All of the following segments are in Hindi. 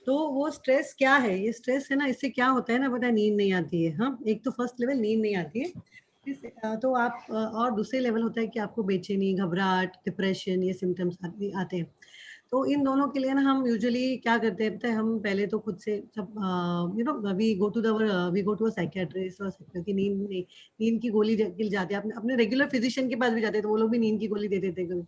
तो वो स्ट्रेस क्या है, ये स्ट्रेस है ना, इससे क्या होता है ना, पता है, नींद नहीं आती है। हाँ, एक तो फर्स्ट लेवल नींद नहीं आती है, तो आप और दूसरे लेवल होता है कि आपको बेचैनी, घबराहट, डिप्रेशन, ये सिम्टम्स आते हैं। तो इन दोनों के लिए ना हम यूजुअली क्या करते हैं पता है, हम पहले तो खुद से सब we go to a psychiatrist और की नींद की गोली गिल जाते हैं, अपने अपने रेगुलर फिजिशियन के पास भी जाते हैं, तो वो लोग भी नींद की गोली दे देते हैं कभी।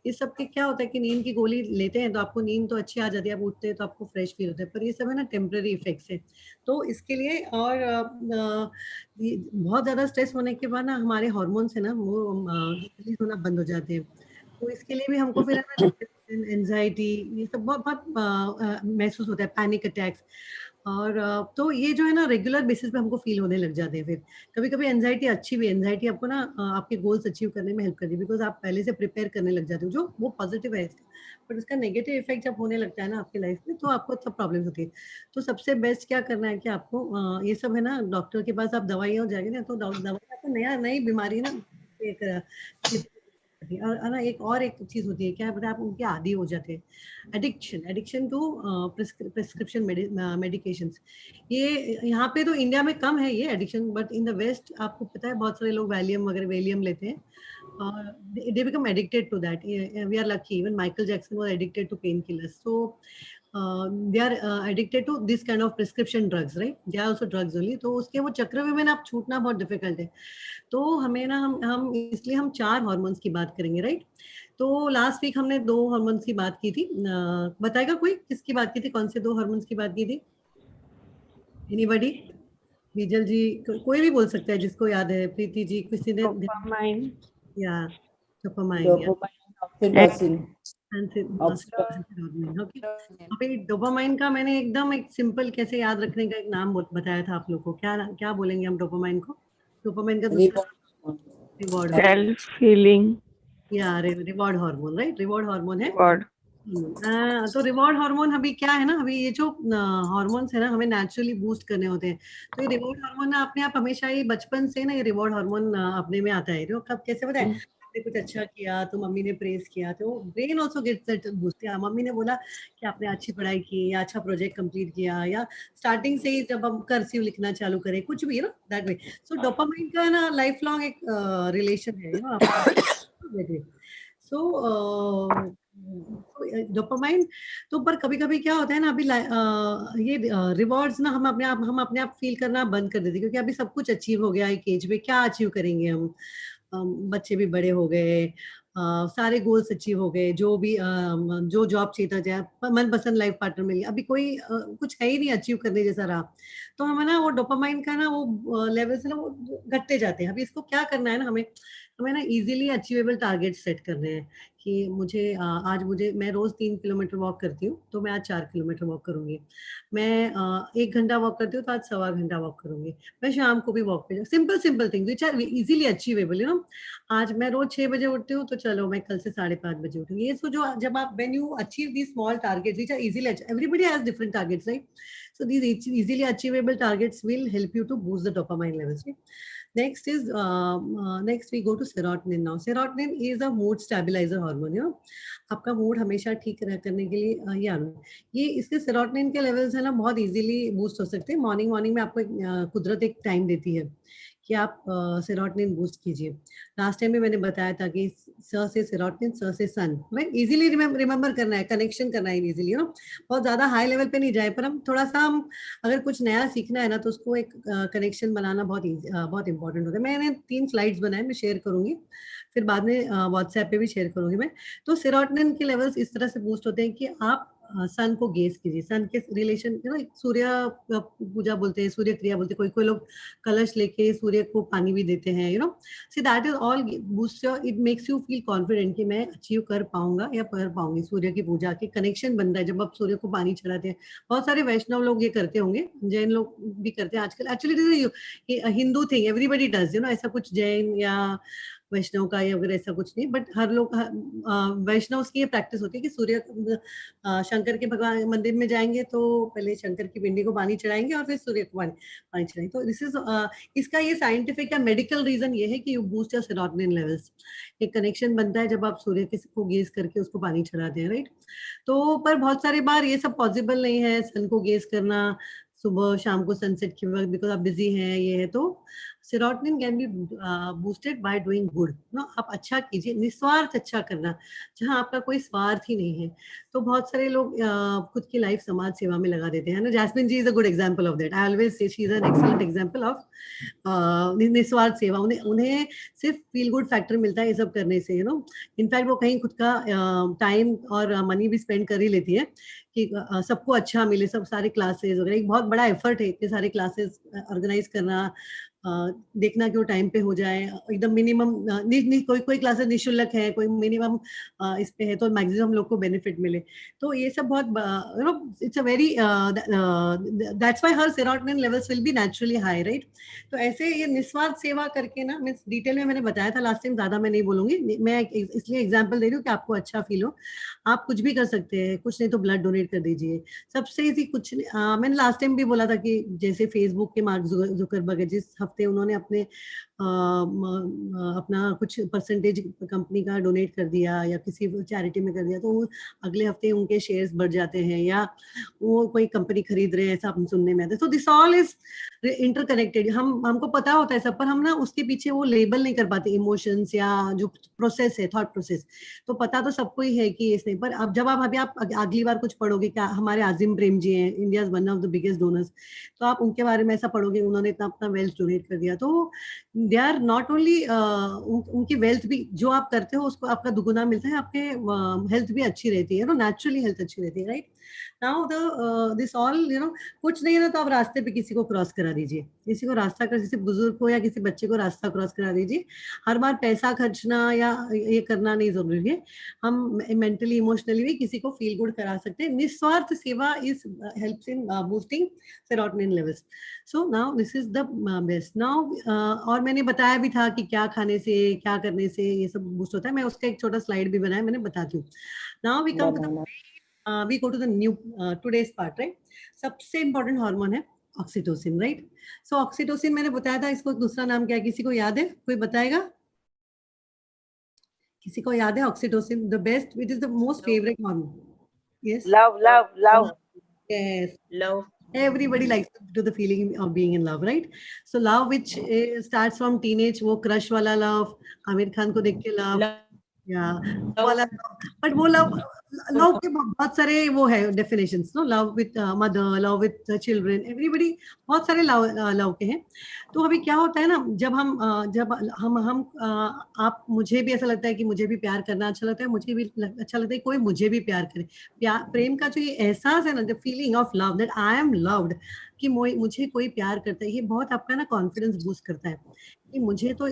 इस सब के क्या होता है कि नींद की गोली लेते हैं तो आपको नींद तो अच्छी आ जाती है, आप उठते हैं तो आपको फ्रेश फील होता है, पर ये सब है ना टेम्पररी इफेक्ट्स है। तो इसके लिए और ये बहुत ज़्यादा स्ट्रेस होने के बाद ना हमारे हार्मोन्स है ना वो रिलीज होना बंद हो जाते हैं। तो इसके लिए भी हमको फिर है ना डिप्रेशन, एंजाइटी, ये सब बहुत बहुत महसूस होता है, पैनिक अटैक्स। और तो ये जो है ना रेगुलर बेसिस पे हमको फील होने लग जाते हैं फिर। कभी-कभी एंजाइटी अच्छी भी है, एंजाइटी आपको ना आपके गोल्स अचीव करने में हेल्प करती है, बिकॉज़ आप पहले से प्रिपेयर करने लग जाते हो, जो वो पॉजिटिव है इसका। बट उसका नेगेटिव इफ़ेक्ट जब होने लगता है ना आपकी लाइफ में, तो आपको सब प्रॉब्लम्स होती है। तो सबसे बेस्ट क्या करना है कि आपको ये सब है ना, डॉक्टर के पास आप दवाइयाँ हो जाएँगे ना, तो दवाई आपको नई बीमारी ना एक और ना एक चीज़ होती है, क्या है पता है, आप उनके आदी हो जाते हैं। Addiction addiction to prescription medications. ये यहाँ पे तो इंडिया में कम है ये addiction, but in the west आपको पता है बहुत सारे लोग वैलियम वगैरह वेलियम लेते हैं और they become addicted to that. We are lucky. Even Michael Jackson was addicted to painkillers. So they are addicted to this kind of prescription drugs, right? They are also drugs only. तो उसके वो चक्र में ना आप छूटना बहुत डिफिकल्ट है। तो हमें ना हम इसलिए हम 4 हार्मोन्स की बात करेंगे, राइट? तो लास्ट वीक हमने 2 हार्मोन्स की बात की थी। बताएगा कोई किसकी बात की थी? कौन से 2 हार्मोन्स की बात की थी? एनीबॉडी? बीजल जी, कोई भी बोल सकता है जिसको याद है। प्रीति जी, किसी ने डोपामाइन या डोपामाइन या डोपामाइन, ऑक्सीटोसिन। Oxytocin, okay. अभी डोपामाइन का मैंने एकदम एक सिंपल कैसे याद रखने का एक नाम बताया था आप लोग को। क्या बोलेंगे हम डोपामाइन को? डोपामाइन का दूसरा रिवॉर्ड सेल्फ फीलिंग या reward hormone, right? Reward hormone है। रिवॉर्ड तो रिवॉर्ड हार्मोन अभी क्या है ना, अभी ये जो हार्मोन्स है ना हमें नेचुरली बूस्ट करने होते हैं। तो ये रिवॉर्ड हार्मोन ना अपने आप हमेशा ही बचपन से ना ये रिवॉर्ड हार्मोन अपने में आता है। जो कब कैसे पता है, आपने कुछ अच्छा किया तो मम्मी ने प्रेज किया तो brain also gets that boost. या मम्मी ने बोला कि आपने अच्छी पढ़ाई की या अच्छा प्रोजेक्ट कंप्लीट किया, या स्टार्टिंग से ही जब हम कर्सिव लिखना चालू करें, कुछ भी ना दैट वे। सो डोपामाइन का ना लाइफ लॉन्ग एक रिलेशन है, यू नो। सो डोपामाइन तो पर कभी-कभी क्या होता है ना, अभी ये रिवॉर्ड्स ना हम अपने आप फील करना बंद कर देते हैं, क्योंकि अभी सब कुछ अचीव हो गया एक एज में, क्या अचीव करेंगे हम? बच्चे भी बड़े हो गए, सारे गोल्स अचीव हो गए, जो जॉब चाहिए था, चाहे मनपसंद लाइफ पार्टनर मिल गया, अभी कोई कुछ है ही नहीं अचीव करने जैसा रहा। तो हमें ना वो डोपामाइन का ना वो लेवल्स ना वो घटते जाते हैं। अभी इसको क्या करना है ना, हमें हमें ना इजीली अचीवेबल टारगेट सेट करने हैं कि आज मैं रोज 3 किलोमीटर वॉक करती हूँ, तो मैं आज 4 किलोमीटर वॉक करूंगी। मैं 1 घंटा वॉक करती हूँ, तो आज 1.25 घंटा वॉक करूंगी। मैं शाम को भी वॉक पे simple simple thing which are easily achievable, you know. आज मैं रोज 6 बजे उठती हूँ, तो चलो मैं कल से 5:30 बजे उठूंगी। ये सो जो जब आप when you achieve the small targets which are easily, everybody has different targets, right? So these easily achievable targets will help you to boost the dopamine levels, right? Next we go to serotonin now. Serotonin is a mood stabilizer hormone, you know. आपका मूड हमेशा ठीक करने के लिए ये इसके सेरोटोनिन के लेवल्स है ना बहुत इजीली बूस्ट हो सकते हैं। मॉर्निंग मॉर्निंग में आपको कुदरत एक टाइम देती है कि आप सेरोटोनिन बूस्ट कीजिए। लास्ट टाइम में मैंने बताया था कि स से सेरोटोनिन, स से सन, राइट? इजीली रिमेंबर करना है, कनेक्शन करना है इजीली, यू नो। बहुत ज़्यादा हाई लेवल पे नहीं जाए, पर हम थोड़ा-सा हम अगर कुछ नया सीखना है ना, तो उसको एक कनेक्शन बनाना बहुत इम्पोर्टेंट होता है। मैंने 3 स्लाइड्स बनाए, मैं शेयर करूँगी, फिर बाद में व्हाट्सएप पे भी शेयर करूँगी मैं। तो सेरोटोनिन के लेवल्स इस तरह से बूस्ट होते हैं कि आप सन को गेज़ कीजिए। सन के रिलेशन, यू नो, सूर्य पूजा बोलते हैं, सूर्य क्रिया बोलते हैं। कोई-कोई लोग कलश लेके सूर्य को पानी भी देते हैं, you know. See that is all boost your, it makes you feel confident कि मैं अचीव कर पाऊँगा या कर पाऊँगी। सूर्य की पूजा के कनेक्शन बनता है जब आप सूर्य को पानी चढ़ाते हैं। बहुत सारे वैष्णव लोग ये करते होंगे, जैन लोग भी करते हैं आजकल। Actually this is Hindu thing, everybody does, you know. ऐसा कुछ जैन या वैष्णव का या वगैरह ऐसा कुछ नहीं, बट हर लोग वैष्णव की ये प्रैक्टिस होती है कि सूर्य शंकर के भगवान मंदिर में जाएंगे तो पहले शंकर की पिंडी को पानी चढ़ाएंगे और फिर सूर्य को पानी पानी चढ़ाएंगे। तो दिस इज इसका ये साइंटिफिक या मेडिकल रीजन ये है कि you boost your serotonin levels. एक कनेक्शन बनता है जब आप सूर्य को गेज करके उसको पानी चढ़ाते हैं, राइट। तो पर बहुत सारी बार ये सब पॉसिबल नहीं है, सन को गेज करना सुबह शाम को सनसेट के वक्त, बिकॉज आप बिजी हैं ये है। तो serotonin can be boosted by doing good, no आप अच्छा कीजिए, निस्वार्थ अच्छा करना, जहां आपका कोई स्वार्थ ही नहीं है। तो बहुत सारे लोग खुद की लाइफ समाज सेवा में लगा देते हैं ना। Jasmine ji is a good example of that. I always say she is an excellent example of निस्वार्थ सेवा। उन्हें उन्हें सिर्फ फील गुड फैक्टर मिलता है ये सब करने से, यू नो। इनफैक्ट वो कहीं खुद का टाइम और मनी भी स्पेंड कर ही लेती है कि सबको अच्छा मिले, सब सारे क्लासेस वगैरह। एक बहुत बड़ा एफर्ट है इतने सारे क्लासेस ऑर्गेनाइज करना, देखना कि वो टाइम पे हो जाए, एकदम मिनिमम। कोई कोई क्लासेस निशुल्क है, कोई मिनिमम इस पे है, तो मैक्सिमम लोग को बेनिफिट मिले। तो ये सब बहुत, you know, it's a very, that's why her serotonin levels will be naturally high, right. तो ऐसे ये निस्वार्थ सेवा करके ना, मीन्स डिटेल में मैंने बताया था लास्ट टाइम, ज्यादा मैं नहीं बोलूंगी, मैं इसलिए एग्जाम्पल दे रही हूँ कि आपको अच्छा फील हो। आप कुछ भी कर सकते हैं, कुछ नहीं तो ब्लड डोनेट कर दीजिए, सबसे इजी कुछ नहीं। मैंने लास्ट टाइम भी बोला था कि जैसे फेसबुक के मार्क जुकरबर्ग, जिस हफ्ते उन्होंने अपने अपना कुछ परसेंटेज कंपनी का डोनेट कर दिया या किसी चैरिटी में कर दिया, तो अगले हफ्ते उनके शेयर्स बढ़ जाते हैं, या वो कोई कंपनी खरीद रहे हैं, ऐसा हम सुनने में आता है। तो दिस ऑल इज इंटरकनेक्टेड। हमको पता होता है सब, पर हम ना उसके पीछे वो लेबल नहीं कर पाते इमोशंस या जो प्रोसेस है, थॉट प्रोसेस। तो पता तो सबको ही है कि इसने, पर अब जब आप अभी आप अगली बार कुछ पढ़ोगे, क्या हमारे आजिम प्रेम जी हैं, India one of the biggest donors, तो आप उनके बारे में ऐसा पढ़ोगे, उन्होंने इतना अपना वेल्थ डोनेट कर दिया। तो दे आर नॉट ओनली, उनकी वेल्थ भी जो आप करते हो उसको आपका दुगुना मिलता है, आपके हेल्थ भी अच्छी रहती है, नेचुरली हेल्थ अच्छी रहती है, right. Now the this all, you know, कुछ नहीं है ना तो आप रास्ते पे किसी को क्रॉस करा दीजिए, किसी को रास्ता कर, किसी बुजुर्ग को या किसी बच्चे को रास्ता क्रॉस करा दीजिए। हर बार पैसा खर्चना या ये करना नहीं जरूरी है, हम मेंटली इमोशनली भी किसी को फील गुड करा सकते हैं। निस्वार्थ सेवा is helps in boosting serotonin levels. So now this is the best. Now और मैंने बताया भी था कि क्या खाने से, क्या करने से ये सब बूस्ट होता है, मैं उसका एक छोटा स्लाइड भी बनाया, मैंने बताती हूँ। Now we come to the we go to the new today's part, right। सबसे इंपॉर्टेंट हार्मोन है ऑक्सीटोसिन, राइट। सो ऑक्सीटोसिन मैंने बताया था, इसको दूसरा नाम क्या है, किसी को याद है, कोई बताएगा? किसी को याद है oxytocin? The best, it is the most favourite hormone. Yes, love yes, love everybody likes to the feeling of being in love, right। So love which starts from teenage, वो क्रश वाला लव, आमिर खान को देख के लव, या वाला, बट वो लव, लव के बहुत सारे वो है definitions, no, love with mother, love with children, everybody, बहुत सारे लव लव के हैं। तो अभी क्या होता है ना, जब जब हम आप, मुझे भी ऐसा लगता है कि मुझे भी प्यार करना अच्छा लगता है, मुझे भी अच्छा लगता है कोई मुझे भी प्यार करे। प्यार, प्रेम का जो ये एहसास है ना, the feeling of love, that I am loved, कि मुझे कोई प्यार करता है, ये बहुत आपका ना कॉन्फिडेंस बूस्ट करता है कि मुझे तो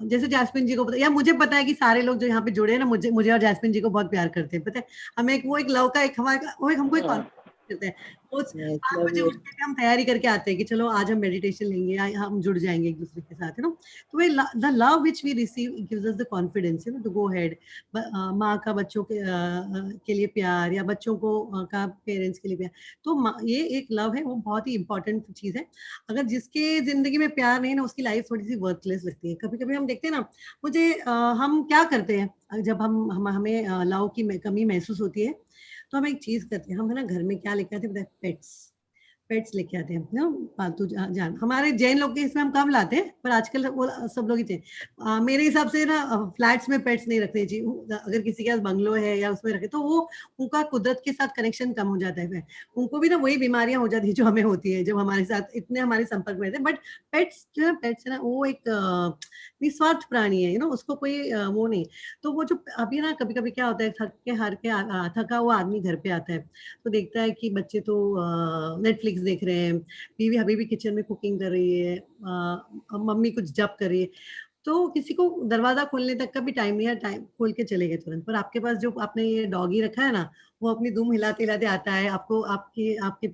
जैसे जैस्मिन जी को पता, या मुझे पता है कि सारे लोग जो यहाँ पे जुड़े हैं ना, मुझे मुझे और जैस्मिन जी को बहुत प्यार करते हैं, पता है। हमें एक वो एक लव का एक हमारा वो एक हमको एक कॉन्फिडेंस करता है। रोज 5 बजे उठ के हम तैयारी करके आते हैं कि चलो आज हम मेडिटेशन लेंगे या हम जुड़ जाएंगे एक दूसरे के साथ, है ना। तो way the love which we receive gives us the confidence, you know, to go head. माँ का बच्चों के लिए प्यार, या बच्चों को का पेरेंट्स के लिए प्यार, तो ये एक लव है, वो बहुत ही इंपॉर्टेंट चीज है। अगर जिसके जिंदगी में प्यार नहीं है ना, उसकी लाइफ थोड़ी सी वर्थलेस लगती है। कभी कभी हम देखते हैं ना, मुझे हम क्या करते हैं जब हमें लव की कमी महसूस होती है, तो हम एक चीज करते हैं, हम है ना घर में क्या लेके आते हैं, पेट्स, पेट्स लेके आते हैं ना, पालतू जान। हमारे जैन लोग के इसमें हम कम लाते हैं, पर आजकल वो सब लोग ही चाहिए। मेरे हिसाब से ना फ्लैट्स में पेट्स नहीं रखने चाहिए। अगर किसी के पास बंगलो है या उसमें रखे, तो वो उनका कुदरत के साथ कनेक्शन कम हो जाता है, उनको भी ना वही बीमारियां हो जाती है जो हमें होती है जब हमारे साथ इतने हमारे संपर्क में रहते हैं। बट पेट्स जो है, पेट्स है ना, वो एक निस्वार्थ प्राणी है, उसको कोई वो नहीं। तो वो जो अभी ना, कभी कभी क्या होता है, थक के हार के थका हुआ आदमी घर पे आता है, तो देखता है कि बच्चे तो नेटफ्लिक्स देख रहे हैं, बीवी अभी भी किचन में कुकिंग कर रही है, मम्मी कुछ जब कर रही है, तो किसी को दरवाजा खोलने तक का भी टाइम नहीं है, टाइम खोल के चले गए तुरंत। पर आपके पास जो आपने ये डॉगी रखा है ना, वो अपनी दुम हिलाते-हिलाते आता है, आपको आपके आपके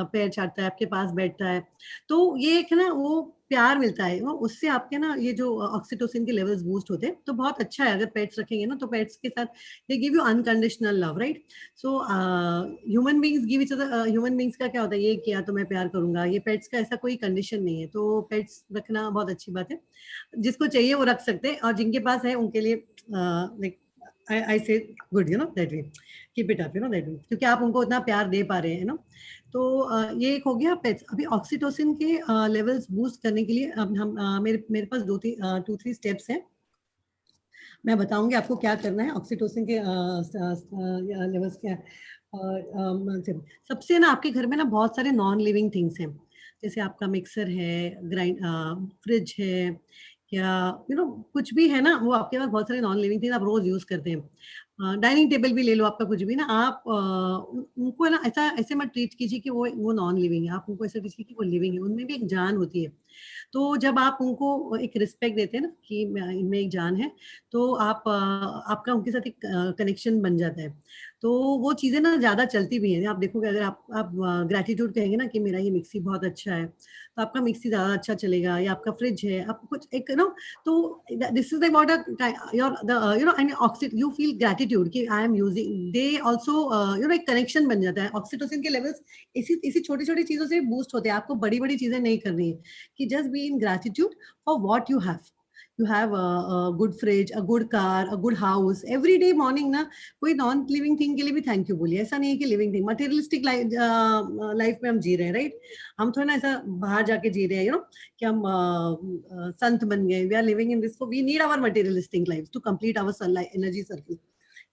पैर चाटता है, आपके पास बैठता है। तो ये एक है ना वो प्यार मिलता है, वो उससे आपके ना ये जो ऑक्सीटोसिन के लेवल्स बूस्ट होते हैं, तो बहुत अच्छा है अगर पेट्स रखेंगे ना, तो पेट्स के साथ they give you unconditional love, right? So human beings का क्या होता है, ये किया तो मैं प्यार करूँगा, ये पेट्स का ऐसा कोई कंडीशन नहीं है, तो पेट्स रखना बहुत अच्छी बात है। जिसको चाहिए वो रख सकते हैं और जिनके पास है उनके लिए लाइक आई से good that way, keep it up that way, क्योंकि आप उनको इतना प्यार दे पा रहे हैं ना। तो ये एक हो गया पेट्स। अभी ऑक्सीटोसिन के लेवल्स बूस्ट करने के लिए अब हम मेरे मेरे पास 2-3 स्टेप्स हैं। मैं बताऊंगी आपको क्या करना है ऑक्सीटोसिन के लेवल्स क्या सबसे ना आपके घर में ना बहुत सारे नॉन लिविंग थिंग्स हैं, जैसे आपका मिक्सर है, ग्राइंड फ्रिज है, या कुछ भी है ना, वो आपके पास बहुत सारे नॉन लिविंग थिंग्स आप रोज यूज करते हैं। डाइनिंग टेबल भी ले लो, आपका कुछ भी ना, आप उनको है ना ऐसा ऐसे मत ट्रीट कीजिए कि वो नॉन लिविंग है, आप उनको ऐसा ट्रीट कीजिए कि वो लिविंग है, उनमें भी एक जान होती है। तो जब आप उनको एक रिस्पेक्ट देते हैं ना कि इनमें एक जान है, तो आपका उनके साथ एक कनेक्शन बन जाता है। तो वो चीज़ें ना ज़्यादा चलती भी हैं। आप देखोगे अगर आप ग्रैटिट्यूड कहेंगे ना कि मेरा ये मिक्सी बहुत अच्छा है, तो आपका मिक्सी ज़्यादा अच्छा चलेगा, या आपका फ्रिज है, आपको कुछ एक तो this is about your the end you feel gratitude कि I am using, they also एक कनेक्शन बन जाता है। ऑक्सीटोसिन के लेवल्स इसी इसी छोटी-छोटी चीज़ों से बूस्ट होते हैं। आपको बड़ी-बड़ी चीज़ें नहीं करनी है। कि just be in gratitude for what you have. You have a good fridge, a good car, a good house. Every day morning ना कोई नॉन लिविंग थिंग के लिए भी थैंक यू बोलिए। ऐसा नहीं है कि लिविंग थिंग मटेरियलिस्टिक लाइफ में हम जी रहे हैं, राइट? हम थोड़ा ना ऐसा बाहर जाके जी रहे हैं, कि हम संत बन गए। We are living in this, so we need our materialistic life to complete our sunlight energy circle.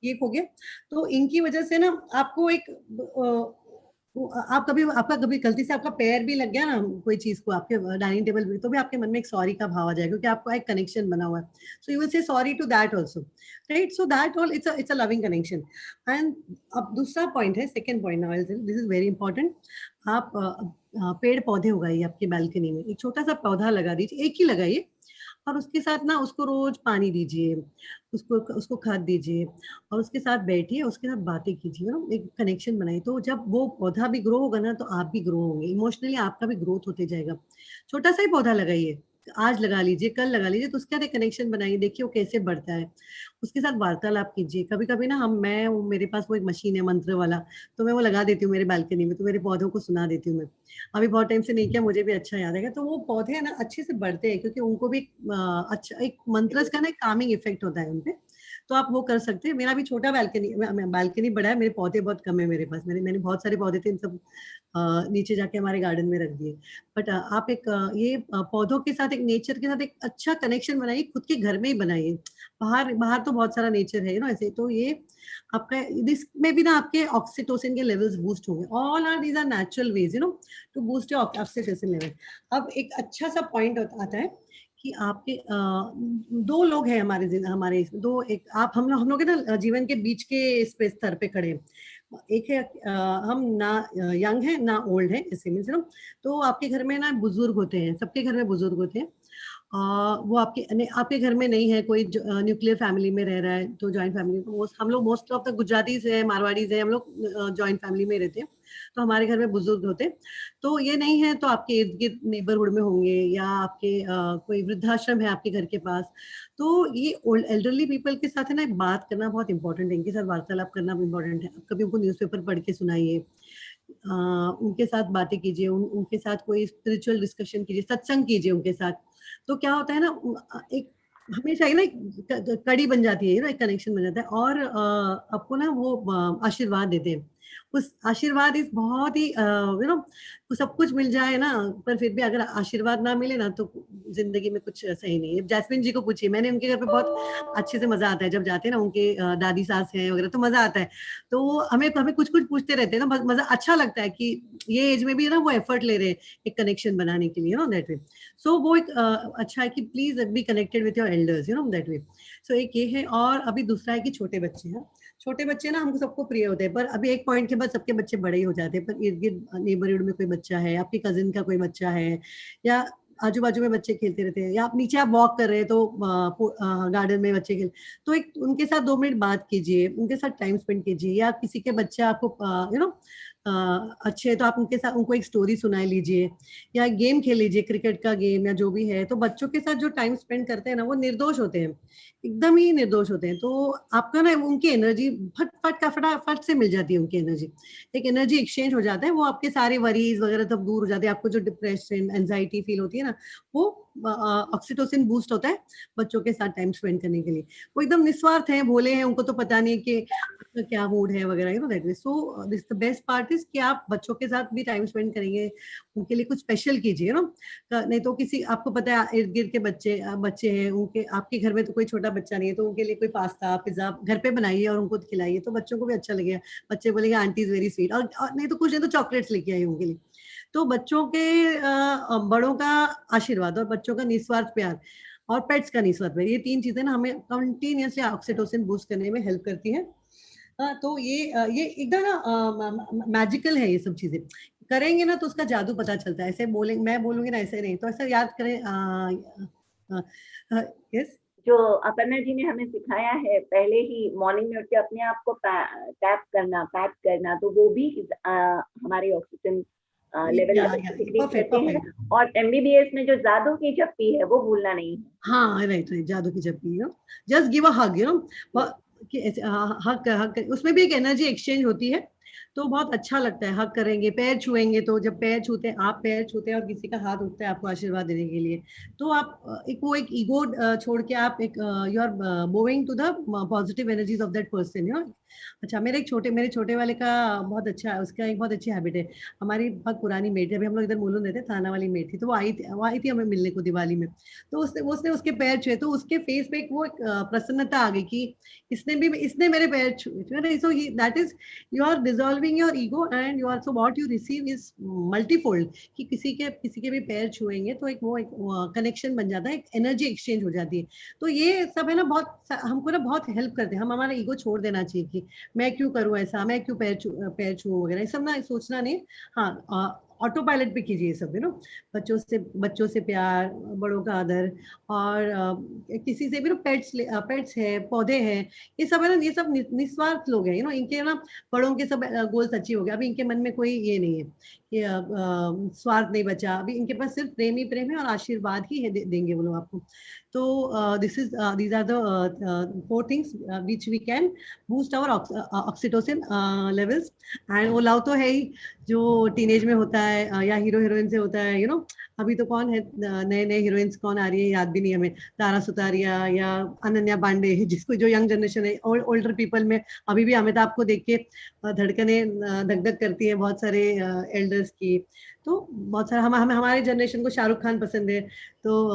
ये हो गया। तो इनकी वजह से ना आपको एक आप कभी आपका कभी गलती से आपका पैर भी लग गया ना कोई चीज को आपके डाइनिंग टेबल पे, तो भी आपके मन में एक सॉरी का भाव आ जाएगा, क्योंकि आपका एक कनेक्शन बना हुआ है। So you will say sorry to that also, right? So that all it's a loving connection. And अब दूसरा पॉइंट है, second point now, this is very important. आप पेड़ पौधे उगाइए आपकी बालकनी में, एक छोटा सा पौधा लगा दीजिए, एक ही लगाइए, और उसके साथ ना उसको रोज पानी दीजिए, उसको उसको खाद दीजिए, और उसके साथ बैठिए, उसके साथ बातें कीजिए, ना एक कनेक्शन बनाइए। तो जब वो पौधा भी ग्रो होगा ना, तो आप भी ग्रो होंगे, इमोशनली आपका भी ग्रोथ होते जाएगा। छोटा सा ही पौधा लगाइए, आज लगा लीजिए, कल लगा लीजिए, तो उसके साथ एक कनेक्शन बनाइए, देखिए वो कैसे बढ़ता है। उसके साथ वार्तालाप कीजिए। कभी कभी ना मेरे पास वो एक मशीन है मंत्र वाला, तो मैं वो लगा देती हूँ मेरे बालकनी में, तो मेरे पौधों को सुना देती हूँ मैं। अभी बहुत टाइम से नहीं किया, मुझे भी अच्छा याद है। तो वो पौधे है ना अच्छे से बढ़ते हैं, क्योंकि उनको भी अच्छा एक मंत्र का ना कामिंग इफेक्ट होता है उनपे। तो आप वो कर सकते हैं। मेरा भी छोटा बालकनी बड़ा है, मेरे पौधे बहुत कम है मेरे पास। मैंने बहुत सारे पौधे थे, इन सब नीचे जाके हमारे गार्डन में रख दिए। बट आप ये पौधों के साथ, एक नेचर के साथ एक अच्छा कनेक्शन बनाइए, खुद के घर में ही बनाइए। बाहर बाहर तो बहुत सारा नेचर है ना ऐसे, तो ये आपका इसमें भी ना आपके ऑक्सीटोसिन के लेवल्स बूस्ट होंगे। All are these are natural ways to boost your oxytocin level. अब एक अच्छा सा पॉइंट आता है कि आपके दो लोग हैं हमारे इसमें, दो एक आप हम लोग है ना जीवन के बीच के इस पे स्तर पे खड़े हैं। एक है हम ना यंग है ना ओल्ड है, ऐसे मीन्स तो आपके घर में ना बुजुर्ग होते हैं, सबके घर में बुजुर्ग होते हैं। वो आपके घर में नहीं है कोई, न्यूक्लियर फैमिली में रह रहा है, तो जॉइंट फैमिली, हम लोग मोस्ट ऑफ द गुजरातीज है, मारवाड़ीज है, हम लोग जॉइंट फैमिली में रहते हैं। तो हमारे घर में बुजुर्ग होते हैं। तो ये नहीं है तो आपके इर्द गिर्द नेबरहुड में होंगे, या आपके कोई वृद्धाश्रम है आपके घर के पास। तो ये ओल्ड एल्डरली पीपल के साथ है ना बात करना बहुत इंपॉर्टेंट है, इनके साथ वार्तालाप करना भी इंपॉर्टेंट है। कभी उनको न्यूज़पेपर पढ़ के सुनाइए, उनके साथ बातें कीजिए, उनके साथ कोई स्पिरिचुअल डिस्कशन कीजिए, सत्संग कीजिए उनके साथ। तो क्या होता है ना, एक हमेशा ही ना एक कड़ी बन जाती है ना, एक कनेक्शन बन जाता है, और आपको ना वो आशीर्वाद देते हैं। उस आशीर्वाद इस बहुत ही सब कुछ मिल जाए ना, पर फिर भी अगर आशीर्वाद ना मिले ना, तो जिंदगी में कुछ सही नहीं है। जैस्मिन जी को पूछिए, मैंने उनके घर पे बहुत अच्छे से मजा आता है जब जाते हैं ना, उनके दादी सास हैं वगैरह, तो मजा आता है। तो वो हमें हमें कुछ कुछ पूछते रहते हैं ना, मजा अच्छा लगता है कि ये एज में भी ना वो एफर्ट ले रहे हैं एक कनेक्शन बनाने के लिए, दैट वे। सो वो एक अच्छा है कि please be connected with your elders, that way. So एक ये है, और अभी दूसरा है कि छोटे बच्चे हैं। छोटे बच्चे ना हमको सबको प्रिय होते हैं, पर अभी एक पॉइंट के बाद सबके बच्चे बड़े ही हो जाते हैं। पर इर्द गिर्द नेबरहुड में कोई बच्चा है, आपकी कजिन का कोई बच्चा है, या आजू बाजू में बच्चे खेलते रहते हैं, या आप नीचे आप वॉक कर रहे हैं तो गार्डन में बच्चे खेल, तो एक उनके साथ 2 मिनट बात कीजिए, उनके साथ टाइम स्पेंड कीजिए, या किसी के बच्चे आपको अच्छे है तो आप उनके साथ उनको एक स्टोरी सुना लीजिए, या गेम खेल लीजिए, क्रिकेट का गेम या जो भी है। तो बच्चों के साथ जो टाइम स्पेंड करते हैं ना, वो निर्दोष होते हैं, एकदम ही निर्दोष होते हैं। तो आपका ना उनकी एनर्जी फट फट का फटाफट से मिल जाती है, उनकी एनर्जी, एक एनर्जी एक्सचेंज हो जाता है, वो आपके सारे वरीज वगैरह तब दूर हो जाते हैं। आपको जो डिप्रेशन एंजाइटी फील होती है ना, वो ऑक्सीटोसिन बूस्ट होता है बच्चों के साथ टाइम स्पेंड करने के लिए। वो एकदम निस्वार्थ है, भोले हैं, उनको तो पता नहीं कि आपका क्या मूड है वगैरह, you know that way. So this the best part is कि आप बच्चों के साथ भी टाइम स्पेंड करेंगे, उनके लिए कुछ स्पेशल कीजिए ना। नहीं तो किसी आपको पता है इर्द गिर्द के बच्चे बच्चे हैं, उनके आपके घर में तो कोई छोटा बच्चा नहीं है, तो उनके लिए कोई पास्ता पिज्जा घर पे बनाइए और उनको खिलाइए, तो बच्चों को भी अच्छा लगेगा। बच्चे बोलेंगे आंटी इज वेरी स्वीट, और नहीं तो कुछ नहीं तो चॉकलेट्स लेके आई उनके लिए। तो बच्चों के बड़ों का आशीर्वाद और बच्चों का निस्वार्थ प्यार और पेट्स का निस्वार्थ प्यार, ये 3 चीजें ना हमें कंटिन्यूअसली ऑक्सीटोसिन बूस्ट करने में हेल्प करती है। तो ये एकदम ना मैजिकल है, ये सब चीजें करेंगे ना तो उसका जादू पता चलता है। ऐसे बोले मैं बोलूंगी ना ऐसे नहीं, तो ऐसा याद करें। यस। जो अपर्णा जी ने हमें सिखाया है पहले ही मॉर्निंग में उठ के अपने आप को टैप करना, पैप करना, तो वो भी हमारे ऑक्सीजन लेवल डिक्रीज करते हैं। और MBBS में जो जादू की जप्पी है वो भूलना नहीं है। हाँ राइट राइट, जादू की जप्पी, जस्ट गिव अ हग, हक हक, उसमें भी एक एनर्जी एक्सचेंज होती है, तो बहुत अच्छा लगता है। हक करेंगे, पैर छुएंगे, तो जब पैर छूते हैं, आप पैर छूते हैं और किसी का हाथ उठता है आपको आशीर्वाद देने के लिए, तो आप एक ईगो छोड़ के आप एक you are moving to the positive energies of that person, अच्छा मेरे छोटे वाले का बहुत अच्छा है, उसका एक बहुत अच्छी हैबिट है। हमारी बहुत पुरानी मेट है, अभी हम लोग इधर मुलुंड रहते, थाना वाली मेट थी, तो वो आई थी हमें मिलने को दिवाली में। तो उसने उसके पैर छुए, तो उसके फेस पे एक वो प्रसन्नता आ गई कि इसने मेरे पैर छुए। So that is you are dissolving your ego and you are so what you receive is multifold, कि किसी के भी पैर छुएंगे तो एक कनेक्शन बन जाता है, एक एनर्जी एक्सचेंज हो जाती है। तो ये सब है ना, बहुत हमको ना बहुत हेल्प करते हैं। हम हमारा ईगो छोड़ देना चाहिए कि मैं क्यों करूं ऐसा, मैं क्यों पैर छू वगैरह, ये सब ना सोचना नहीं। हाँ, ऑटो पायलट पे कीजिए सब, बच्चों से प्यार, बड़ों का आदर, और किसी से भी पेट्स है, पौधे हैं, ये सब है ना, ये सब निस्वार्थ लोग हैं, इनके ना बड़ों के सब गोल्स अचीव हो गए। अभी इनके मन में कोई ये नहीं है कि स्वार्थ नहीं बचा, अभी इनके पास सिर्फ प्रेम ही प्रेम है, और आशीर्वाद ही है, देंगे वो लोग आपको। तो these are the 4 things which we can boost our oxytocin levels। And वो लव तो है ही, जो टीनेज में होता है, या हीरो हीरोइन से होता है, अभी तो कौन है, नए नए हीरोइंस कौन आ रही है याद भी नहीं हमें, तारा सुतारिया या अनन्या पांडे, जिसको जो यंग जनरेशन है, ओल्डर पीपल में अभी भी अमिताभ को देख के धड़कने धक धक करती है बहुत सारे एल्डर्स की। तो बहुत सारा हमारे जनरेशन को शाहरुख खान पसंद है, तो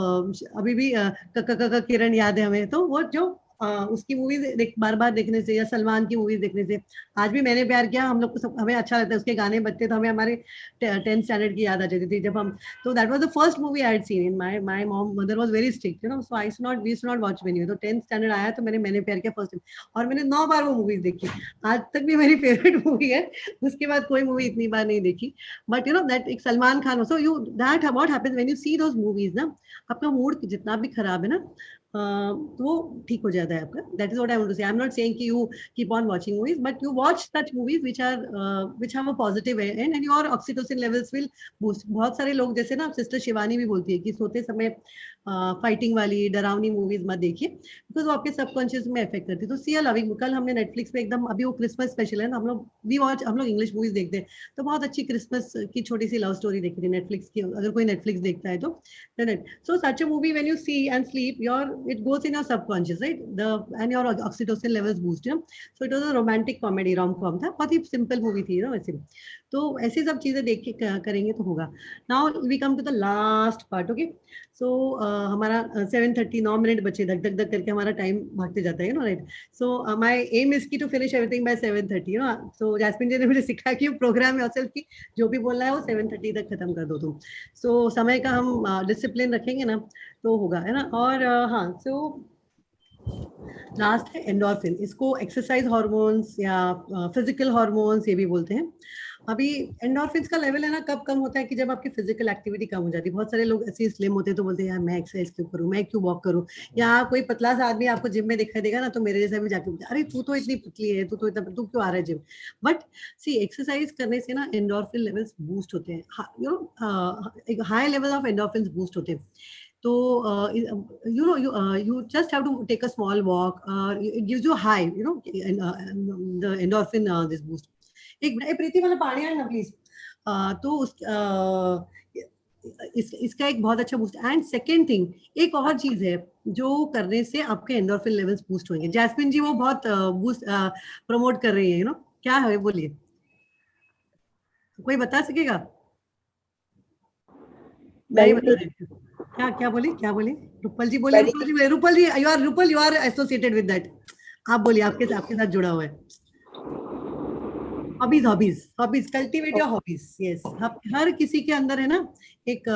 अभी भी किरण याद है हमें, तो वो जो उसकी मूवीज बार बार देखने से, या सलमान की मूवीज देखने से, आज भी मैंने प्यार किया हम लोग को हमें अच्छा लगता है, उसके गाने बजते तो हमें हमारे 10th स्टैंडर्ड की याद आ जाती थी जब हम, तो that was the first movie I had seen in my mother was very strict, so I we used not watch menu. तो 10th स्टैंडर्ड आया तो मैंने प्यार किया फर्स्ट टाइम, और मैंने 9 बार वो मूवीज देखी, आज तक भी मेरी फेवरेट मूवी है। उसके बाद कोई मूवी इतनी बार नहीं देखी, बट दैट एक Salman Khan, so you that what happens when you see those movies ना, आपका मूड जितना भी खराब है ना, तो वो ठीक हो जाता है आपका। That is what I want to say. I am not saying कि you keep on watching movies, but you watch such movies which have a positive and your oxytocin levels will boost. बहुत सारे लोग, जैसे ना सिस्टर शिवानी भी बोलती है कि सोते समय फाइटिंग वाली डरावनी मूवीज मत देखिए, बिकॉज वो आपके सबकॉन्शियस में इफेक्ट करती है। तो सी अ लविंग, कल हमने नेटफ्लिक्स पे एकदम, अभी वो क्रिसमस स्पेशल है ना, हम लोग इंग्लिश मूवीज देखते हैं, तो बहुत अच्छी क्रिसमस की छोटी सी लव स्टोरी देखी थी नेटफ्लिक्स की, अगर कोई नेटफ्लिक्स देखता है तो। So such a movie when you see and sleep, it goes in your subconscious, right? And your oxytocin levels boost, So it was a romantic comedy rom-com था, बहुत ही simple movie थी, वैसे। तो ऐसी सब चीजें देख के करेंगे तो होगा। Now we come to the last part, okay? So हमारा 7:30, 9 मिनट बचे, धक धक धक करके हमारा टाइम भागते जाता है, right? So my aim is to finish everything by 7:30, So jasmine ji ने मुझे सिखाया कि प्रोग्राम योरसेल्फ की जो भी बोलना है वो 7:30 तक खत्म कर दो तुम। सो समय का हम डिसिप्लिन रखेंगे ना, तो होगा, है ना। और हाँ, सो लास्ट है एंडोर्फिन, इसको एक्सरसाइज हार्मोन्स या फिजिकल हार्मोन्स ये भी बोलते हैं। अभी एंडोर्फिन्स का लेवल है ना कब कम होता है कि जब आपकी फिजिकल एक्टिविटी कम हो जाती है। बहुत सारे लोग ऐसे स्लिम होते हैं तो बोलते हैं यार मैं एक्सरसाइज क्यों करूं, मैं क्यों वॉक करूं, या कोई पतला सा आदमी आपको जिम में दिखाई देगा ना तो मेरे जैसा भी जाके बोलते अरे तू तो इतनी पतली है, तू तो इतना, तू क्यों आ रहा है जिम। बट सी एक्सरसाइज करने से ना एंडोर्फिन लेवल्स बूस्ट होते हैं, यू नो एक high level of endorphins boost होते हैं। तो you just have to take a small walk, it gives you high, you know, the endorphin this boost। एक प्रीति वाला पानी है ना प्लीज। तो इसका एक बहुत अच्छा बूस्ट। एंड सेकेंड थिंग, एक और चीज है जो करने से आपके एंडोर्फिन लेवल्स बूस्ट होंगे। जैस्मिन जी वो बहुत बूस्ट प्रमोट कर रही है, यू नो, क्या है बोलिए, कोई बता सकेगा? मैं ही बता रही हूँ। क्या क्या बोली, क्या बोली? रूपल जी बोले, Rupal ji you are associated with that. आप बोलिए, आपके आपके साथ जुड़ा हुआ है। Hobbies hobbies hobbies, cultivate your hobbies. Yes, हर किसी के अंदर है ना एक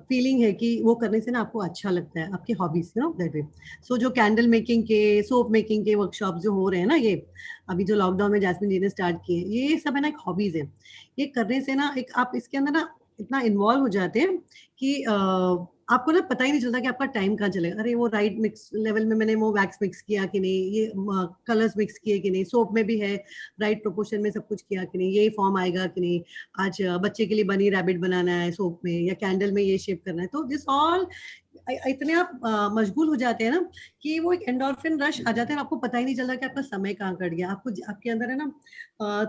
फीलिंग है कि वो करने से ना आपको अच्छा लगता है, आपकी hobbies, you know that way. So जो कैंडल मेकिंग के, सोप मेकिंग के वर्कशॉप जो हो रहे हैं ना, ये अभी जो लॉकडाउन में जैस्मिन जी ने स्टार्ट किए, ये सब है ना एक हॉबीज है। ये करने से ना एक आप इसके अंदर ना इतना इन्वॉल्व हो जाते हैं कि आपको ना पता ही नहीं चलता कि आपका टाइम कहाँ चलेगा। अरे वो राइट मिक्स लेवल में मैंने वो वैक्स मिक्स किया कि नहीं, ये कलर्स मिक्स किए कि नहीं, सोप में भी है राइट प्रोपोर्शन में सब कुछ किया कि नहीं, ये फॉर्म आएगा कि नहीं, आज बच्चे के लिए बनी रैबिट बनाना है सोप में, या कैंडल में ये शेप करना है। तो दिस ऑल इतने आप मशगूल हो जाते हैं ना कि वो एक एंडोर्फिन रश आ जाते हैं, आपको पता ही नहीं चलता कि आपका समय कहाँ कट गया। आपको आपके अंदर है ना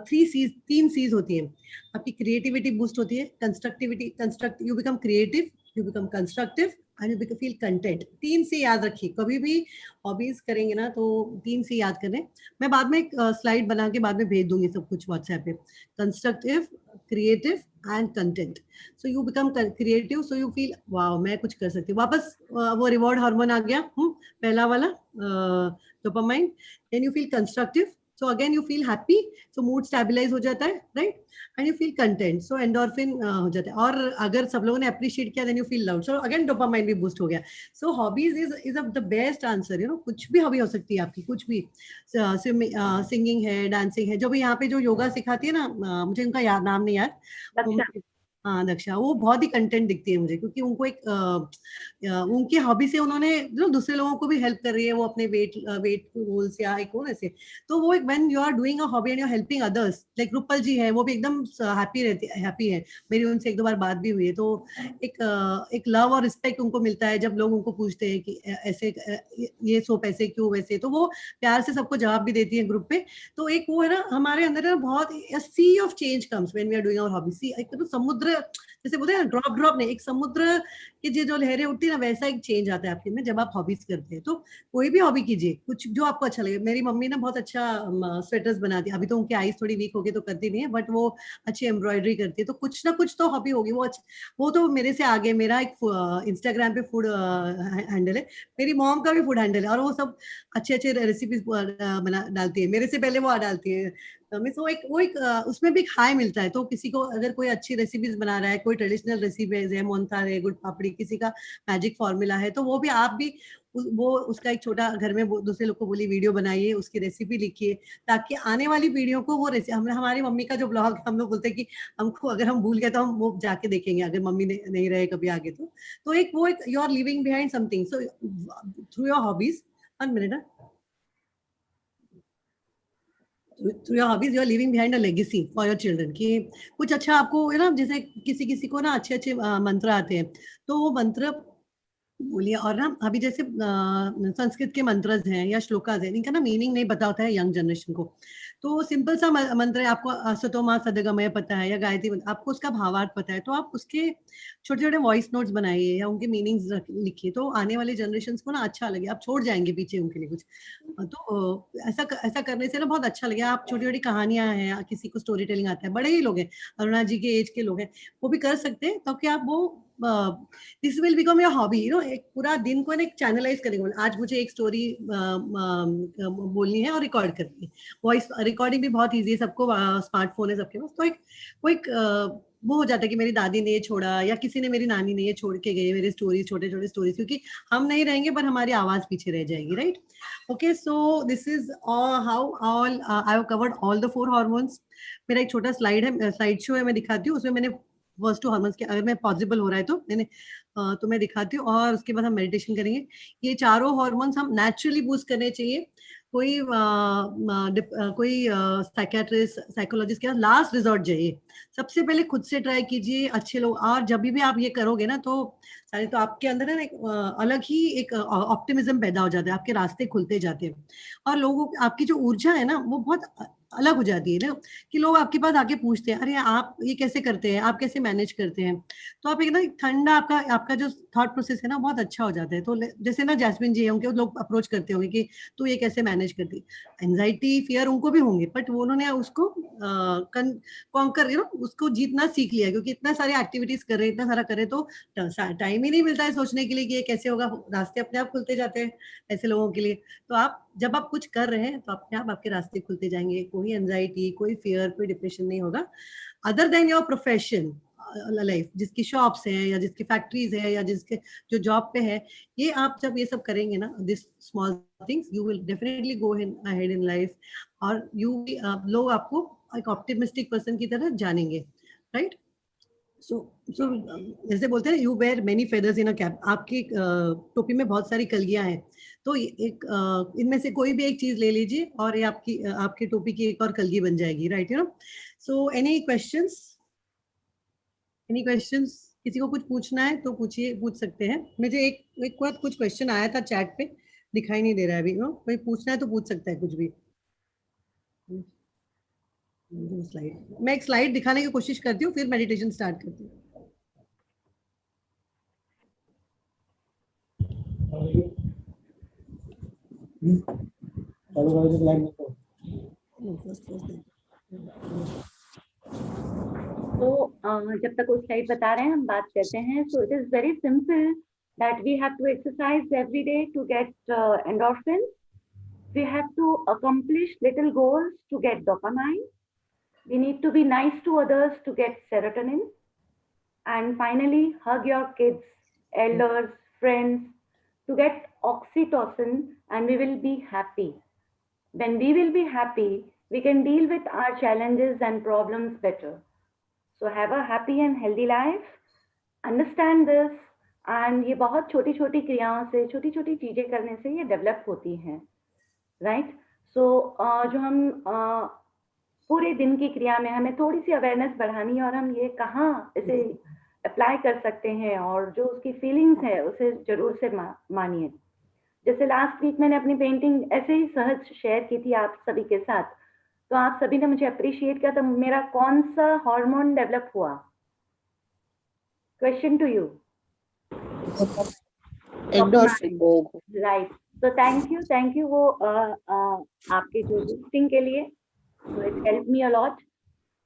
तीन सीज होती है। आपकी क्रिएटिविटी बूस्ट होती है, you become creative, you become constructive and you become feel content. तीन से याद रखिए, कभी भी हॉबीज करेंगे ना तो तीन से याद करें। मैं बाद में एक स्लाइड बना के बाद में भेज दूंगी सब कुछ व्हाट्सएप पे। Constructive, creative and content. So you become creative, so you feel wow मैं कुछ कर सकती हूँ। वापस वो रिवॉर्ड हार्मोन आ गया, पहला वाला dopamine. Then you feel constructive, so again you feel happy, so mood stabilize हो जाता है, right, and you feel content, so endorphin हो जाता है। और अगर सब लोगों ने अप्रिशिएट किया then you feel love, so again dopamine भी बूस्ट हो गया। So hobbies is the best answer, you know. कुछ भी हॉबी हो सकती है आपकी, कुछ भी। सिंगिंग है, डांसिंग है, जो भी यहाँ पे जो योगा सिखाती है ना, मुझे उनका याद नाम नहीं याद। हाँ दक्षा, वो बहुत ही कंटेंट दिखती है मुझे, क्योंकि उनको एक उनकी हॉबी से उन्होंने जो दूसरे लोगों को भी हेल्प कर रही है, वो अपने वेट गोल्स या एक हो ऐसे। तो वो एक when you are doing a hobby and you are helping others, like Rupal ji है, वो भी एकदम हैप्पी है। मेरी उनसे एक दो बार बात भी हुई है, तो एक लव और रिस्पेक्ट उनको मिलता है जब लोग उनको पूछते हैं कि ऐसे ये सोप ऐसे क्यों वैसे, तो वो प्यार से सबको जवाब भी देती है ग्रुप पे। तो एक वो है ना हमारे अंदर ना बहुत सी of change comes when we are doing our hobby. See एक तो समुद्र जैसे बोलते हैं ना, ड्रॉप ड्रॉप नहीं, एक समुद्र की जो लहरें उठती है ना, वैसा एक चेंज आता है आपके में जब आप हॉबीज करते हैं। तो कोई भी हॉबी कीजिए, कुछ जो आपको अच्छा लगे। मेरी मम्मी ना बहुत अच्छा स्वेटर्स बनाती है, अभी तो उनकी आईज थोड़ी वीक हो गई तो करती नहीं है, बट वो अच्छी एम्ब्रॉयडरी करती है। तो कुछ ना कुछ तो हॉबी होगी वो। वो तो मेरे से आगे, मेरा एक इंस्टाग्राम पे फूड हैंडल है, मेरी मॉम का भी फूड हैंडल है, और वो सब अच्छे अच्छे रेसिपीज बना डालती है, मेरे से पहले वो डालती है। मीन्स वो एक उसमें भी एक हाई मिलता है। तो किसी को अगर कोई अच्छी रेसिपीज बना रहा है, कोई ट्रेडिशनल रेसिपीज है, मोहनथाल है, गुड़ पापड़ी, किसी का मैजिक फॉर्मूला है, तो वो भी आप भी वो उसका एक छोटा घर में दूसरे लोग को बोली वीडियो बनाइए, उसकी रेसिपी लिखिए, ताकि आने वाली पीढ़ियों को वो हमारी मम्मी का जो ब्लॉग हम लोग बोलते हैं कि हमको अगर हम भूल गए तो हम वो जाके देखेंगे, अगर मम्मी नहीं रहे कभी आगे तो एक वो एक you are living behind something. So through your hobbies, 1 minute, through your hobbies you are living behind a legacy for your children. कि कुछ अच्छा आपको है ना, जैसे किसी किसी को ना अच्छे अच्छे मंत्र आते हैं, तो वो मंत्र बोलिए। और ना अभी जैसे संस्कृत के मंत्र हैं या श्लोकाज हैं, इनका ना मीनिंग नहीं पता होता है यंग जनरेशन को। तो सिंपल सा मंत्र है, आपको असतो मां सदगमय पता है, या गायत्री आपको उसका भावार्थ पता है, तो आप उसके छोटे छोटे वॉइस नोट्स बनाइए या उनके मीनिंग्स लिखिए, तो आने वाले जनरेशन को ना अच्छा लगे, आप छोड़ जाएंगे पीछे उनके लिए कुछ। तो ऐसा करने से ना बहुत अच्छा लगे। आप छोटी छोटी कहानियां हैं, किसी को स्टोरी टेलिंग आता है, बड़े ही लोग हैं, अरुणा जी के एज के लोग हैं, वो भी कर सकते हैं। तो क्या आप वो this will become your hobby, you know. एक पूरा दिन को ना एक चैनलाइज करेंगे, आज मुझे एक स्टोरी बोलनी है और रिकॉर्ड करनी है। वॉइस रिकॉर्डिंग भी बहुत ईजी है, सबको स्मार्टफोन है सबके पास। तो एक वो एक वो हो जाता है कि मेरी दादी ने ये छोड़ा या किसी ने, मेरी नानी ने ये छोड़ के गए, मेरे स्टोरीज, छोटे छोटे स्टोरीज, क्योंकि हम नहीं रहेंगे पर हमारी आवाज पीछे रह जाएगी, right? Okay, so this is how all I have covered all the 4 hormones. मेरा एक छोटा स्लाइड है, स्लाइड शो है, मैं दिखाती हूँ, उसमें मैंने फर्स्ट 2 हार्मोन्स के, अगर मैं पॉसिबल हो रहा है तो मैंने तो मैं दिखाती हूँ, और उसके बाद हम मेडिटेशन करेंगे। ये चारों हार्मोन्स हम नेचुरली बूस्ट करने चाहिए। कोई कोई साइकियाट्रिस्ट, साइकोलॉजिस्ट के लास्ट रिजॉर्ट जाइए, सबसे पहले खुद से ट्राई कीजिए अच्छे लोग, और जब भी आप ये करोगे ना तो सारे, तो आपके अंदर है ना एक अलग ही एक ऑप्टिमिज्म पैदा हो जाता है, आपके रास्ते खुलते जाते हैं, और लोगों आपकी जो ऊर्जा है ना वो बहुत अलग हो जाती है ना, कि लोग आपके पास आके पूछते हैं, अरे आप ये कैसे करते हैं, आप कैसे मैनेज करते हैं, तो आप एक ना ठंडा, आपका आपका जो थॉट प्रोसेस है ना बहुत अच्छा हो जाता है। तो जैसे ना जैस्मिन जी होंगे, लोग अप्रोच करते होंगे कि तू ये कैसे मैनेज करती, एंजाइटी फियर उनको भी होंगे, बट वो उन्होंने उसको कॉन्कर, यू नो, उसको जीतना सीख लिया, क्योंकि इतना सारे एक्टिविटीज कर रहे हैं, इतना सारा करे, तो टाइम ही नहीं मिलता है सोचने के लिए कि ये कैसे होगा, रास्ते अपने आप खुलते जाते हैं ऐसे लोगों के लिए। तो आप जब आप कुछ कर रहे हैं तो अपने आप आपके रास्ते खुलते जाएंगे, कोई एंजाइटी, कोई फियर, कोई डिप्रेशन नहीं होगा, other than your profession life, जिसकी शॉप्स हैं या जिसकी फैक्ट्रीज है या जिसके जो जॉब पे है, ये आप जब ये सब करेंगे ना, this small things, you will definitely go ahead in life, और लोग आपको एक ऑप्टिमिस्टिक पर्सन की तरह जानेंगे, राइट? सो सो जैसे बोलते हैं you wear many feathers in a cap, आपकी टोपी में बहुत सारी कलियां हैं, तो एक इनमें से कोई भी एक चीज ले लीजिए और ये आपकी टोपी की एक और कलगी बन जाएगी, right? You know, so any questions, any questions? किसी को कुछ पूछना है तो पूछिए, पूछ सकते हैं। मुझे एक कुछ क्वेश्चन आया था चैट पे, दिखाई नहीं दे रहा है अभी, नो, कोई पूछना है तो पूछ सकता है कुछ भी। स्लाइड, मैं एक स्लाइड दिखाने की कोशिश करती हूँ, फिर मेडिटेशन स्टार्ट करती हूँ। तो जब तक वो स्लाइड बता रहे हैं हम बात करते हैं। So it is very simple that we have to exercise every day to get endorphins. We have to accomplish little goals to get dopamine. We need to be nice to others to get serotonin. And finally, hug your kids, elders, friends to get oxytocin, and we will be happy. When we will be happy, we can deal with our challenges and problems better. So have a happy and healthy life. Understand this. And ये बहुत छोटी छोटी क्रियाओं से, छोटी छोटी चीजें करने से ये डेवलप होती हैं, राइट? सो जो हम पूरे दिन की क्रिया में हमें थोड़ी सी अवेयरनेस बढ़ानी है, और हम ये कहाँ इसे अप्लाई कर सकते हैं, और जो उसकी फीलिंग्स है उसे जरूर से मानिए। जैसे लास्ट वीक मैंने अपनी पेंटिंग ऐसे ही सहज शेयर की थी आप सभी के साथ, तो आप सभी ने मुझे अप्रिशिएट किया, तो मेरा कौन सा हार्मोन डेवलप हुआ? Question to you. राइट, तो थैंक यू वो आपके जो बूस्टिंग के लिए, so it helped me a lot.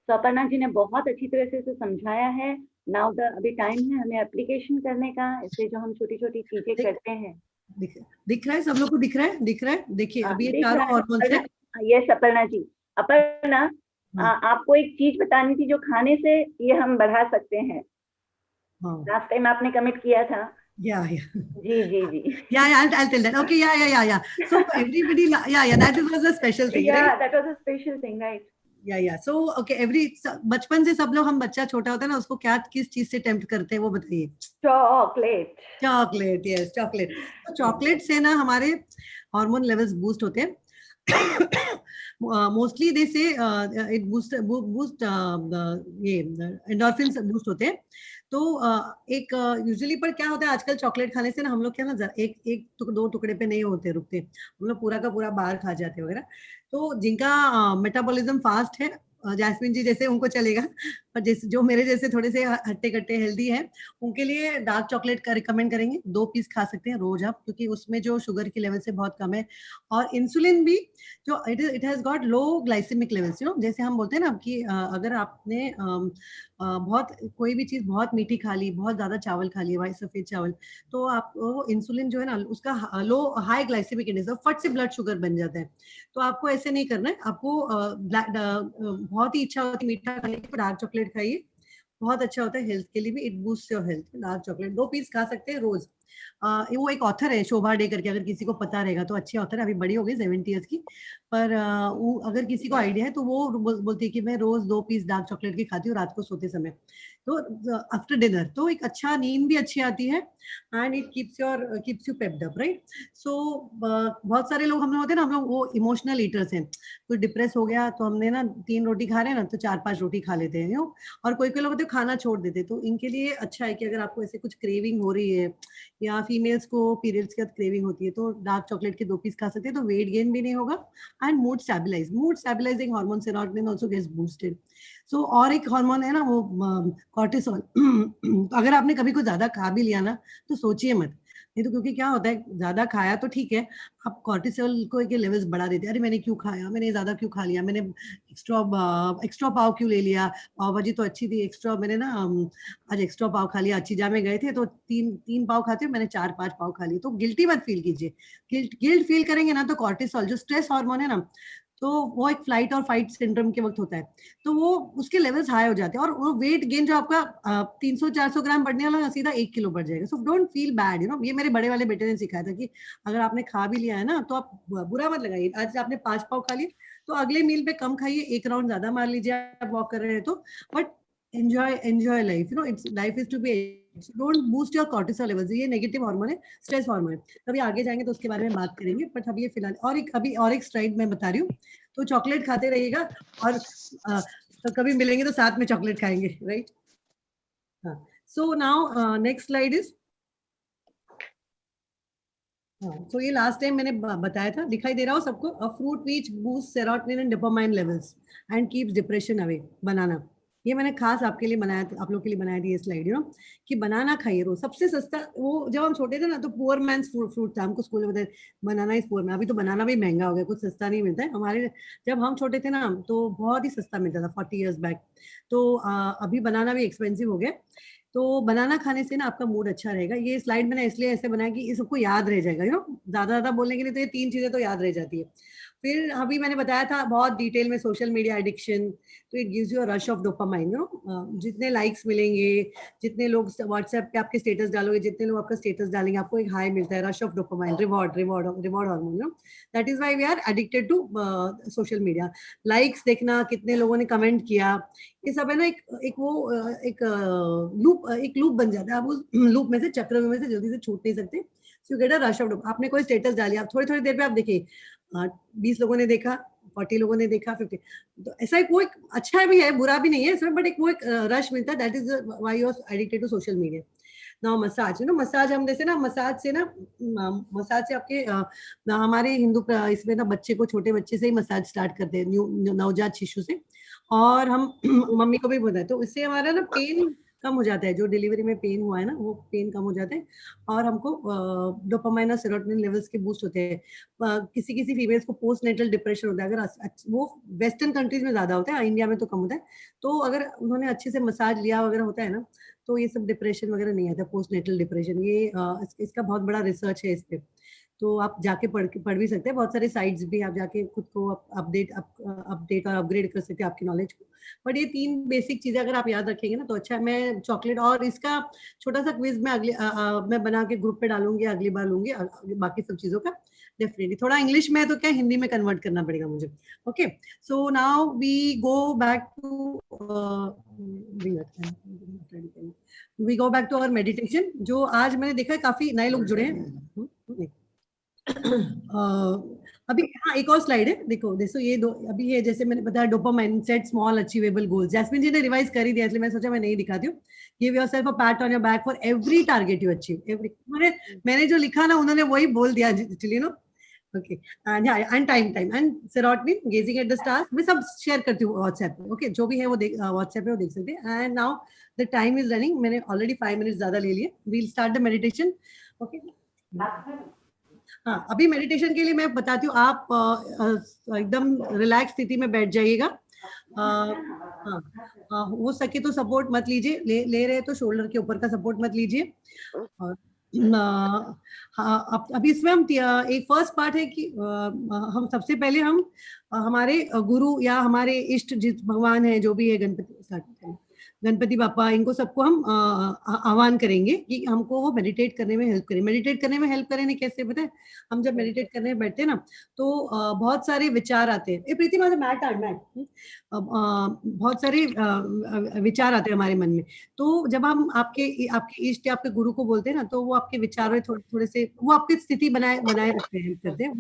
तो अपर्णा जी ने बहुत अच्छी तरह से इसे समझाया है। नाउ अभी टाइम है हमें एप्लीकेशन करने का, इससे जो हम छोटी छोटी चीजें करते हैं। दिख रहा है सब लोग को? दिख रहा है, दिख रहा है, देखिए अभी ये चारों हार्मोन्स हैं। यस अपर्णा जी। अपर्णा, आपको एक चीज बतानी थी जो खाने से ये हम बढ़ा सकते हैं। लास्ट टाइम आपने कमिट किया था। Yeah. Ji. Yeah, I'll tell that. Okay, yeah. So everybody, that was a special thing, right? Yeah, that was a special thing, right? Yeah. So okay, बचपन से सब लोग, हम बच्चा छोटा होता है ना, उसको क्या किस चीज से टेम्प्ट करते हैं वो बताइए। Chocolate, yes, chocolate. तो चॉकलेट से ना हमारे हार्मोन लेवल्स बूस्ट होते हैं। मोस्टली दे से इट बूस्ट ये एंडोर्फिन्स बूस्ट होते हैं। तो एक यूजुअली पर क्या होता है आजकल, चॉकलेट खाने से ना हम लोग क्या ना एक दो टुकड़े पे नहीं होते, रुकते, हम लोग पूरा का पूरा बाहर खा जाते वगैरह। तो जिनका मेटाबॉलिज्म फास्ट है, जैस्मिन जी जैसे, उनको चलेगा, पर जैसे जो मेरे जैसे थोड़े से हट्टे कट्टे हेल्दी हैं, उनके लिए डार्क चॉकलेट का रिकमेंड करेंगे। 2 पीस खा सकते हैं रोज आप, क्योंकि उसमें जो शुगर की लेवल से बहुत कम है, और इंसुलिन भी जो it has got low glycemic levels, you know, जैसे हम बोलते हैं ना कि अगर आपने बहुत कोई भी चीज बहुत मीठी खा ली, बहुत ज्यादा चावल खा लिया, सफेद चावल, तो आप वो इंसुलिन जो है ना उसका लो हाई ग्लाइसेमिक इंडेक्स, फट से ब्लड शुगर बन जाता है। तो आपको ऐसे नहीं करना है, आपको बहुत ही इच्छा होती है मीठा खाने की, डार्क चॉकलेट खाइए, बहुत अच्छा होता है हेल्थ के लिए भी, it boost your health. Dark chocolate 2 piece खा सकते हैं रोज। वो एक ऑथर है शोभा डे करके, अगर किसी को पता रहेगा तो, अच्छी ऑथर है, अभी बड़ी हो गई 70 ईयर्स की, पर वो अगर किसी को आइडिया है तो वो बोलती है कि मैं रोज 2 पीस डार्क चॉकलेट की खाती हूँ रात को सोते समय, तो आफ्टर डिनर, तो एक अच्छा नींद भी अच्छी आती है, and it keeps you pepped up, right. So बहुत सारे लोग हम लोग होते हैं ना, हम लोग वो इमोशनल ईटर्स हैं, कोई डिप्रेस हो गया तो हमने ना 3 रोटी खा रहे हैं ना तो 4-5 रोटी खा लेते हैं, और कोई कोई लोग होते हैं खाना छोड़ देते हैं। तो इनके लिए अच्छा है कि अगर आपको ऐसे कुछ क्रेविंग हो रही है, या फीमेल्स को पीरियड्स के बाद क्रेविंग होती है, तो डार्क चॉकलेट के 2 पीस खा सकते हैं, तो वेट गेन भी नहीं होगा, and mood stabilising hormone serotonin also gets boosted. So और एक हार्मोन है ना वो कॉर्टिसोल। अगर आपने कभी कुछ ज्यादा खा भी लिया ना तो सोचिए मत, नहीं तो, क्योंकि क्या होता है ज्यादा खाया तो ठीक है, आप कॉर्टिसोल को के लेवल्स बढ़ा देते हैं, अरे मैंने क्यों खाया, मैंने ज्यादा क्यों खा लिया, मैंने एक्स्ट्रा पाव क्यों ले लिया, पाव भाजी तो अच्छी थी, एक्स्ट्रा मैंने ना आज एक्स्ट्रा पाव खा लिया, अच्छी जा में गए थे तो 3 पाव खाते हो, मैंने 4-5 पाव खा लिए, तो गिल्टी मत फील कीजिए। गिल्ट फील करेंगे ना तो कॉर्टिसोल जो स्ट्रेस हार्मोन है ना, तो वो एक फ्लाइट और फाइट सिंड्रोम के वक्त होता है, तो वो उसके लेवल्स हाई हो जाते हैं, और वो वेट गेन जो आपका 300-400 ग्राम बढ़ने वाला ना, सीधा 1 किलो बढ़ जाएगा। सो डोंट फील बैड, ये मेरे बड़े वाले बेटे ने सिखाया था कि अगर आपने खा भी लिया है ना तो आप बुरा मत लगाइए, आज आपने 5 पाव खा लिए तो अगले मील पे कम खाइए, 1 राउंड ज्यादा मार लीजिए, आप वॉक कर रहे हैं तो, but enjoy life, it's life is to be, don't boost your cortisol levels, ये नेगेटिव हार्मोन है, स्ट्रेस हार्मोन है, कभी आगे जाएंगे तो उसके बारे में बात करेंगे, बट अभी ये फिलहाल और एक स्लाइड मैं बता रही हूँ, तो चॉकलेट खाते रहिएगा, और तो कभी मिलेंगे तो साथ में चॉकलेट खाएंगे, राइट। हाँ, so now next slide is, हाँ, तो ये लास्ट टाइम मैंने बताया था, दिखाई दे रहा हो सबको, a fruit which boost serotonin and dopamine levels and keeps depression away, banana. ये मैंने खास आपके लिए बनाया था, आप लोग के लिए बनाया थी ये स्लाइड, कि बनाना खाइए रोज, सबसे सस्ता, वो जब हम छोटे थे ना तो पुअर मैन्स फ्रूट था, हमको स्कूल में बताया बनाना इज पुअर मैन, अभी तो बनाना भी महंगा हो गया, कुछ सस्ता नहीं मिलता है, हमारे जब हम छोटे थे ना तो बहुत ही सस्ता मिलता था 40 ईयर्स बैक, तो अभी बनाना भी एक्सपेंसिव हो गया। तो बनाना खाने से ना आपका मूड अच्छा रहेगा। ये स्लाइड मैंने इसलिए ऐसे बनाया कि ये सबको याद रह जाएगा, ज्यादा ज्यादा बोलने के लिए तो ये 3 चीजें तो याद रह जाती है। फिर अभी मैंने बताया था बहुत डिटेल में सोशल मीडिया एडिक्शन, तो it gives you a rush of dopamine, जितने लाइक्स मिलेंगे, जितने लोग व्हाट्सएप पे आपके स्टेटस डालोगे, जितने लोग आपका स्टेटस डालेंगे, आपको एक हाई मिलता है, rush of dopamine, reward hormone, that is why we are addicted to social media. Likes देखना, कितने लोगों ने कमेंट किया, ये सब है ना, एक लूप बन जाता है, आप उस लूप में से, चक्र में से जल्दी से छूट नहीं सकते। So you get a rush of dopamine. आपने कोई स्टेटस डाली, आप थोड़ी थोड़ी देर पे आप देखिए 20 लोगों ने देखा, 40 लोगों ने देखा, 50, तो ऐसा एक वो एक अच्छा भी है, बुरा भी नहीं है इसमें, बट एक वो एक रश मिलता है, that is why you are addicted to social media. Now massage, massage हम जैसे ना, मसाज से आपके हमारे हिंदू इसमें ना बच्चे को, छोटे बच्चे से ही मसाज स्टार्ट करते हैं, नवजात शिशु से, और हम मम्मी को भी बताए, तो इससे हमारा ना पेन कम हो जाता है, जो डिलीवरी में पेन हुआ है ना वो पेन कम हो जाता है, और हमको डोपामाइन और सेरोटोनिन लेवल्स के बूस्ट होते हैं। किसी किसी फीमेल्स को पोस्ट नेटल डिप्रेशन होता है, अगर वो वेस्टर्न कंट्रीज में ज्यादा होता है, इंडिया में तो कम होता है, तो अगर उन्होंने अच्छे से मसाज लिया वगैरह होता है ना, तो ये सब डिप्रेशन वगैरह नहीं आता, पोस्ट नेटल डिप्रेशन, ये इसका बहुत बड़ा रिसर्च है इस पे, तो आप जाके पढ़ भी सकते हैं, बहुत सारे साइट्स भी, आप जाके खुद को अपडेट और अपग्रेड कर सकते हैं आपकी नॉलेज को। बट ये 3 बेसिक चीजें अगर आप याद रखेंगे ना तो अच्छा है। मैं चॉकलेट और इसका छोटा सा क्विज मैं मैं बना के ग्रुप पे डालूंगी, अगली बार लूंगी बाकी सब चीजों का, डेफिनेटली। थोड़ा इंग्लिश में है तो क्या, हिंदी में कन्वर्ट करना पड़ेगा मुझे। Okay, so now we go back to our meditation, जो आज मैंने देखा है काफी नए लोग जुड़े हैं। अभी हाँ, एक और स्लाइड है, देखो देखो ये दो, अभी ये जैसे मैंने बताया, dopamine, set small achievable goals, Jasmine ji ने रिवाइज कर ही दिया, इसलिए मैं सोचा मैं नहीं दिखाती हूँ। Give yourself a pat on your back for every target you achieve, every, मैंने जो लिखा ना उन्होंने वही बोल दिया actually, okay, and time and serotonin, gazing at the stars, मैं सब शेयर करती हूँ व्हाट्सएप पे, ओके, जो भी है वो व्हाट्सएप पे वो देख सकते हैं। And now the time is running, मैंने ऑलरेडी 5 मिनट्स ज्यादा ले लिए, we'll start the meditation. Okay, हाँ, अभी मेडिटेशन के लिए मैं बताती हूँ, आप एकदम रिलैक्स स्थिति में बैठ जाइएगा। हाँ, हो सके तो सपोर्ट मत लीजिए, ले रहे तो शोल्डर के ऊपर का सपोर्ट मत लीजिए। और हाँ, अभी इसमें हम एक फर्स्ट पार्ट है कि हम सबसे पहले हम हमारे गुरु या हमारे इष्ट जिस भगवान है, जो भी है, गणपति स्टार्ट करें, गणपति बापा, इनको सबको हम आह्वान करेंगे कि हमको वो मेडिटेट करने में हेल्प करें। मेडिटेट करने में हेल्प करें कैसे पता है? हम जब मेडिटेट करने बैठते हैं ना, तो बहुत सारे विचार आते हैं। ए प्रीति माँ से मैट आन मैट। बहुत सारे विचार आते हैं हमारे मन में। तो जब हम आपके आपके इष्ट या आपके गुरु को बोलते हैं ना, तो वो आपके विचार में थोड़े थोड़े से वो आपकी स्थिति बनाए बनाए रखते हैं, करते हैं वो